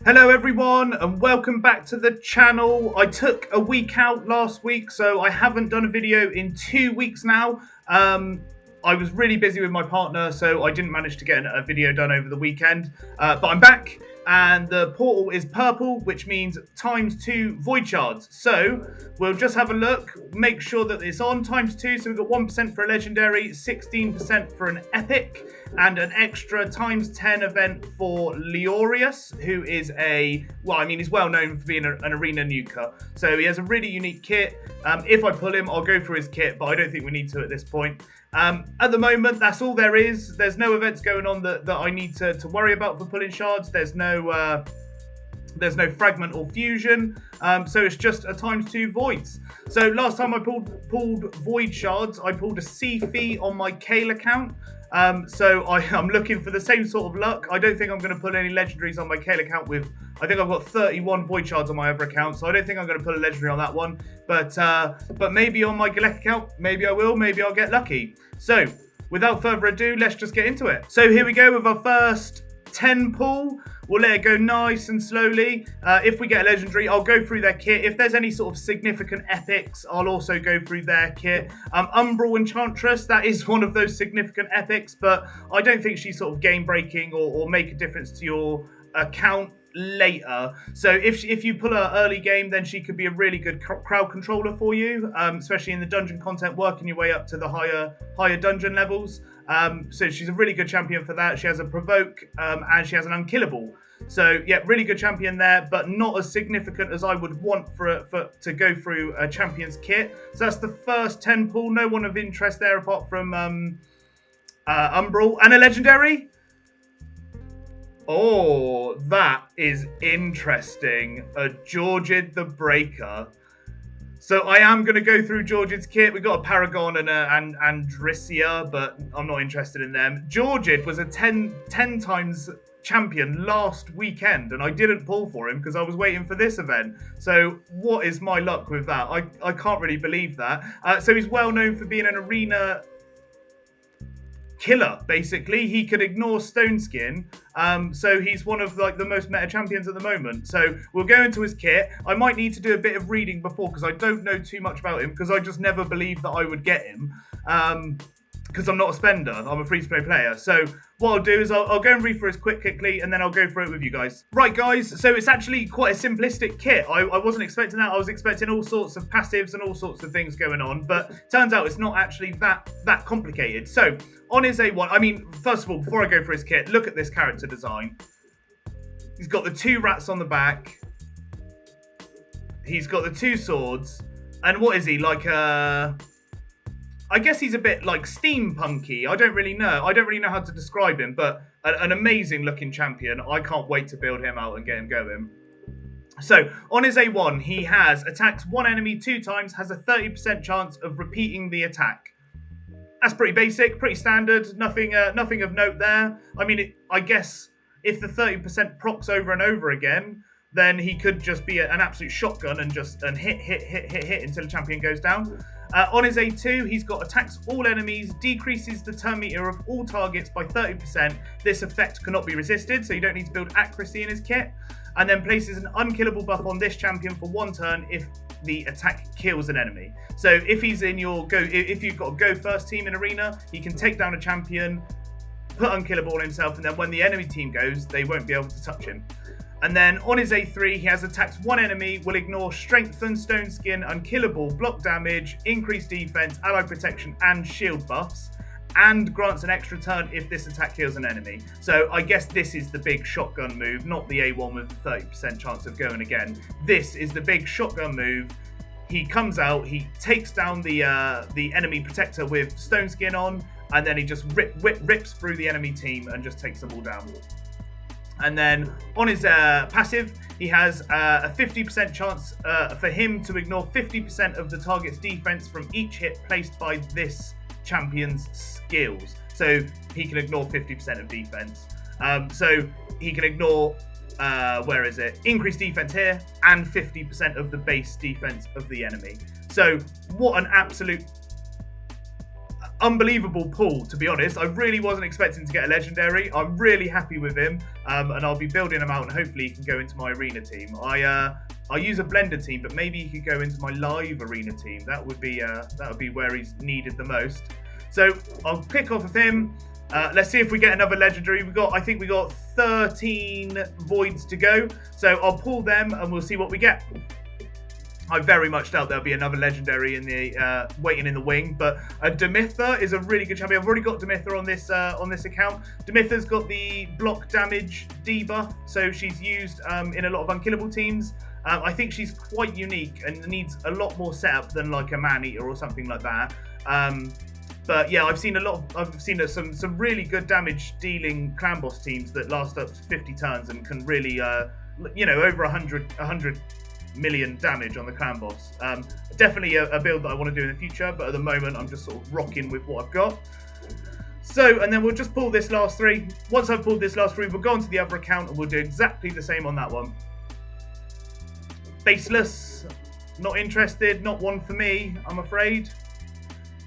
Hello everyone and welcome back to the channel. I took a week out last week, so I haven't done a video in 2 weeks now. I was really busy with my partner, so I didn't manage to get a video done over the weekend. But I'm back, and the portal is purple, which means ×2 Void Shards. So we'll just have a look, make sure that it's on ×2. So we've got 1% for a legendary, 16% for an epic, and an extra ×10 event for Leorius, who is he's well known for being an arena nuker. So he has a really unique kit. If I pull him, I'll go through his kit, but I don't think we need to at this point. At the moment, that's all there is. There's no events going on that I need to worry about for pulling shards. There's no fragment or fusion, so it's just a ×2 voids. So last time I pulled void shards, I pulled a C-Fee on my Kale account. So I'm looking for the same sort of luck. I don't think I'm going to pull any legendaries on my Kale account I think I've got 31 void shards on my other account, so I don't think I'm going to pull a legendary on that one. But maybe on my Galek account, maybe I will, maybe I'll get lucky. So without further ado, let's just get into it. So here we go with our first 10 pull. We'll let it go nice and slowly. If we get a legendary, I'll go through their kit. If there's any sort of significant epics, I'll also go through their kit. Umbral Enchantress, that is one of those significant epics, but I don't think she's sort of game breaking or make a difference to your account later. So if you pull her early game, then she could be a really good crowd controller for you, especially in the dungeon content, working your way up to the higher dungeon levels. So she's a really good champion for that. She has a provoke, and she has an unkillable. So yeah, really good champion there, but not as significant as I would want for to go through a champion's kit. So that's the first 10 pull. No one of interest there apart from Umbral. And a legendary. Oh, that is interesting. A Georgid the Breaker. So I am going to go through Georgid's kit. We've got a Paragon and Andrisia, but I'm not interested in them. Georgid was a 10 times champion last weekend, and I didn't pull for him because I was waiting for this event. So what is my luck with that? I can't really believe that. So he's well known for being an arena killer, basically. He could ignore Stone Skin, so he's one of the most meta champions at the moment. So we'll go into his kit. I might need to do a bit of reading before because I don't know too much about him, because I just never believed that I would get him, because I'm not a spender, I'm a free-to-play player. So what I'll do is I'll go and read through his quickly, and then I'll go through it with you guys. Right, guys, so it's actually quite a simplistic kit. I wasn't expecting that. I was expecting all sorts of passives and all sorts of things going on, but turns out it's not actually that complicated. So on his A1, first of all, before I go for his kit, look at this character design. He's got the 2 rats on the back. He's got the 2 swords. And what is he, like I guess he's a bit like steampunky. I don't really know how to describe him, but an amazing looking champion. I can't wait to build him out and get him going. So on his A1, he has attacks one enemy 2 times, has a 30% chance of repeating the attack. That's pretty basic, pretty standard. Nothing of note there. I guess if the 30% procs over and over again, then he could just be an absolute shotgun and hit until the champion goes down. On his A2, he's got attacks all enemies, decreases the turn meter of all targets by 30%. This effect cannot be resisted, so you don't need to build accuracy in his kit. And then places an unkillable buff on this champion for 1 turn if the attack kills an enemy. So if he's in if you've got a go first team in arena, he can take down a champion, put unkillable on himself, and then when the enemy team goes, they won't be able to touch him. And then on his A3, he has attacks 1 enemy, will ignore Strengthen, Stone Skin, Unkillable, Block Damage, Increased Defense, Ally Protection, and Shield buffs, and grants an extra turn if this attack kills an enemy. So I guess this is the big shotgun move, not the A1 with the 30% chance of going again. This is the big shotgun move. He comes out, he takes down the enemy protector with Stone Skin on, and then he just rips through the enemy team and just takes them all down. And then on his passive, he has a 50% chance for him to ignore 50% of the target's defense from each hit placed by this champion's skills. So he can ignore 50% of defense. So he can ignore, increased defense here, and 50% of the base defense of the enemy. So what an absolute unbelievable pull, to be honest. I really wasn't expecting to get a legendary. I'm really happy with him, and I'll be building him out, and hopefully he can go into my arena team. I use a blender team, but maybe he could go into my live arena team. That would be where he's needed the most. So I'll pick off of him. Let's see if we get another legendary. I think we got 13 voids to go. So I'll pull them and we'll see what we get. I very much doubt there'll be another legendary in the waiting in the wing, but Demitha is a really good champion. I've already got Demitha on this account. Demitha's got the block damage debuff, so she's used in a lot of unkillable teams. I think she's quite unique and needs a lot more setup than like a man-eater or something like that. But yeah, I've seen some really good damage dealing clan boss teams that last up to 50 turns and can really, over 100 million damage on the clan boss. Definitely a build that I want to do in the future, but at the moment I'm just sort of rocking with what I've got. So, and then we'll just pull this last three. Once I've pulled this last three, we'll go on to the other account and we'll do exactly the same on that one. Faceless, not interested, not one for me, I'm afraid.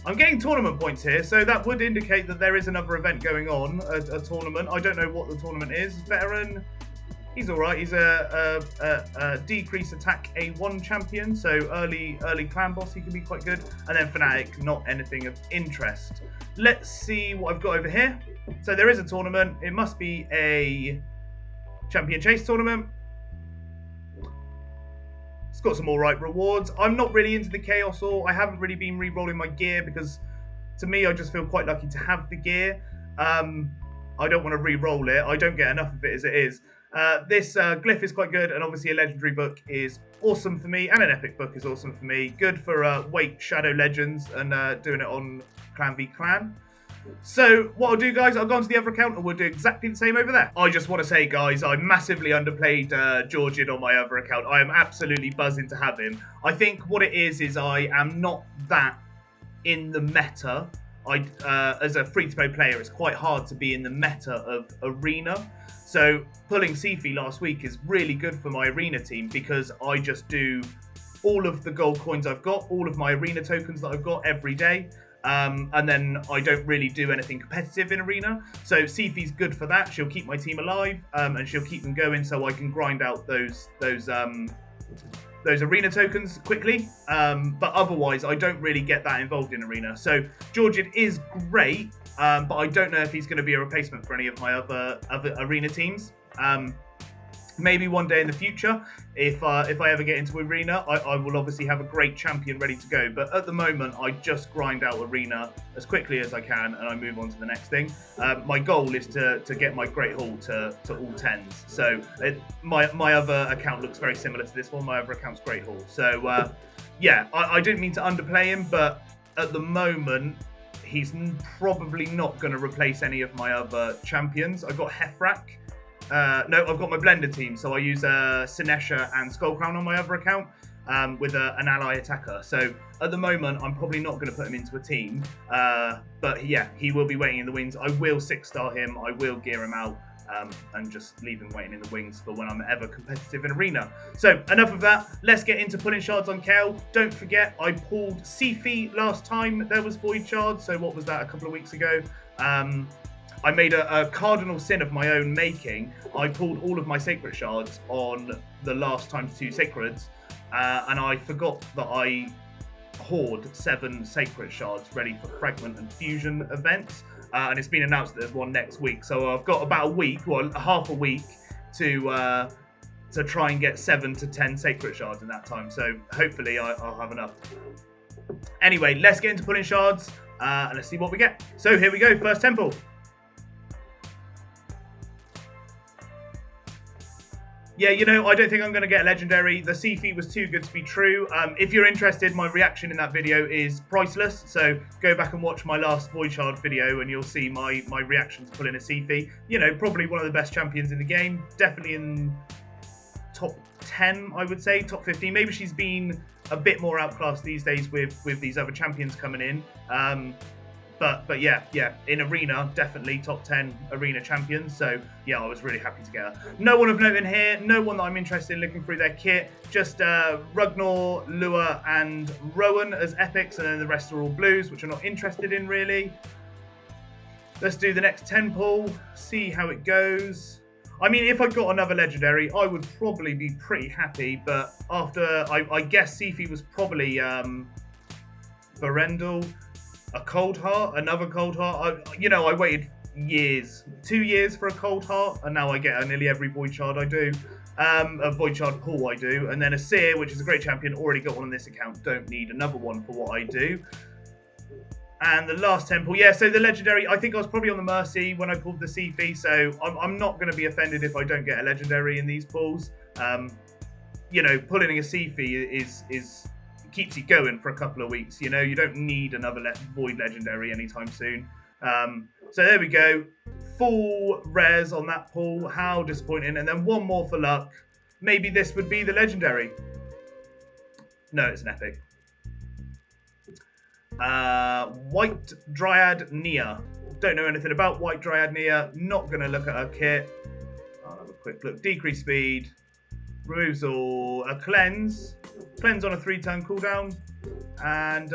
I'm getting tournament points here, so that would indicate that there is another event going on, a tournament. I don't know what the tournament is. Veteran, he's all right. He's a decrease attack A1 champion, so early clan boss, he can be quite good. And then Fnatic, not anything of interest. Let's see what I've got over here. So there is a tournament. It must be a champion chase tournament. It's got some alright rewards. I'm not really into the Chaos Ore. I haven't really been re-rolling my gear because, to me, I just feel quite lucky to have the gear. I don't want to re-roll it. I don't get enough of it as it is. This glyph is quite good, and obviously a legendary book is awesome for me, and an epic book is awesome for me. Good for Wait Shadow Legends and doing it on Clan v Clan. So what I'll do, guys, I'll go onto the other account and we'll do exactly the same over there. I just want to say, guys, I massively underplayed Georgid on my other account. I am absolutely buzzing to have him. I think what it is I am not that in the meta. As a free-to-play player, it's quite hard to be in the meta of Arena. So pulling Sifi last week is really good for my Arena team because I just do all of the gold coins I've got, all of my Arena tokens that I've got every day. And then I don't really do anything competitive in Arena. So Sifi's good for that. She'll keep my team alive, and she'll keep them going so I can grind out those Arena tokens quickly. But otherwise, I don't really get that involved in Arena. So Georgid is great, but I don't know if he's going to be a replacement for any of my other Arena teams. Maybe one day in the future, if I ever get into Arena, I will obviously have a great champion ready to go. But at the moment, I just grind out Arena as quickly as I can, and I move on to the next thing. My goal is to get my Great Hall to all 10s. So my other account looks very similar to this one. My other account's Great Hall. So yeah, I didn't mean to underplay him, but at the moment, he's probably not going to replace any of my other champions. I've got Hefrak. No, I've got my blender team, so I use Sinesha and Skullcrown on my other account with an ally attacker. So at the moment, I'm probably not going to put him into a team. But yeah, he will be waiting in the wings. I will 6-star him. I will gear him out and just leave him waiting in the wings for when I'm ever competitive in Arena. So enough of that. Let's get into pulling shards on Kale. Don't forget, I pulled Sifi last time there was Void Shards. So what was that, a couple of weeks ago? I made a cardinal sin of my own making. I pulled all of my sacred shards on the last times 2 sacreds, and I forgot that I hoard 7 sacred shards ready for fragment and fusion events, and it's been announced that there's one next week. So I've got about a week, well, half a week to try and get 7 to 10 sacred shards in that time. So hopefully I'll have enough. Anyway, let's get into pulling shards, and let's see what we get. So here we go, first temple. Yeah, I don't think I'm going to get a legendary. The Sifi was too good to be true. If you're interested, my reaction in that video is priceless. So go back and watch my last Void Shard video and you'll see my reaction to pulling a Sifi. Probably one of the best champions in the game. Definitely in top 10, I would say. Top 15. Maybe she's been a bit more outclassed these days with these other champions coming in. But yeah, in arena, definitely top 10 arena champions. So yeah, I was really happy to get her. No one of note in here, no one that I'm interested in looking through their kit. Just Ragnar, Lua, and Rowan as epics, and then the rest are all blues, which I'm not interested in really. Let's do the next 10 pull, see how it goes. I mean, if I got another legendary, I would probably be pretty happy, but after, I guess Sifi was probably Berendel, a Cold Heart, another Cold Heart. I waited years, 2 years for a Cold Heart, and now I get nearly every Void Shard I do. A Void Shard pull I do, and then a Seer, which is a great champion, already got one on this account, don't need another one for what I do. And the last 10 pull, yeah, so the legendary, I think I was probably on the Mercy when I pulled the Sifi, so I'm not going to be offended if I don't get a legendary in these pulls. Pulling a Sifi is keeps you going for a couple of weeks. You don't need another Void legendary anytime soon. So there we go, full rares on that pull. How disappointing. And then one more for luck. Maybe this would be the legendary. No, it's an epic. White Dryad Nia. Don't know anything about White Dryad Nia. Not going to look at her kit. I'll have a quick look. Decrease speed. Removes all. A cleanse. Cleanse on a 3-turn cooldown. And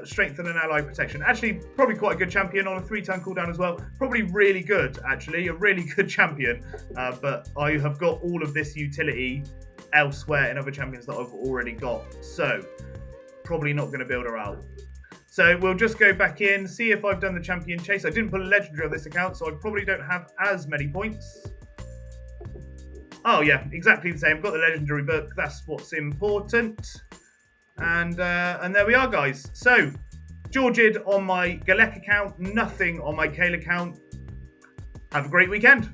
strengthen and ally protection. Actually, probably quite a good champion on a 3-turn cooldown as well. Probably really good, actually. A really good champion. But I have got all of this utility elsewhere in other champions that I've already got. So, probably not going to build her out. So we'll just go back in, see if I've done the champion chase. I didn't put a legendary on this account, so I probably don't have as many points. Oh yeah, exactly the same. Got the legendary book. That's what's important. And there we are, guys. So, Georgid on my Galek account, nothing on my Kale account. Have a great weekend.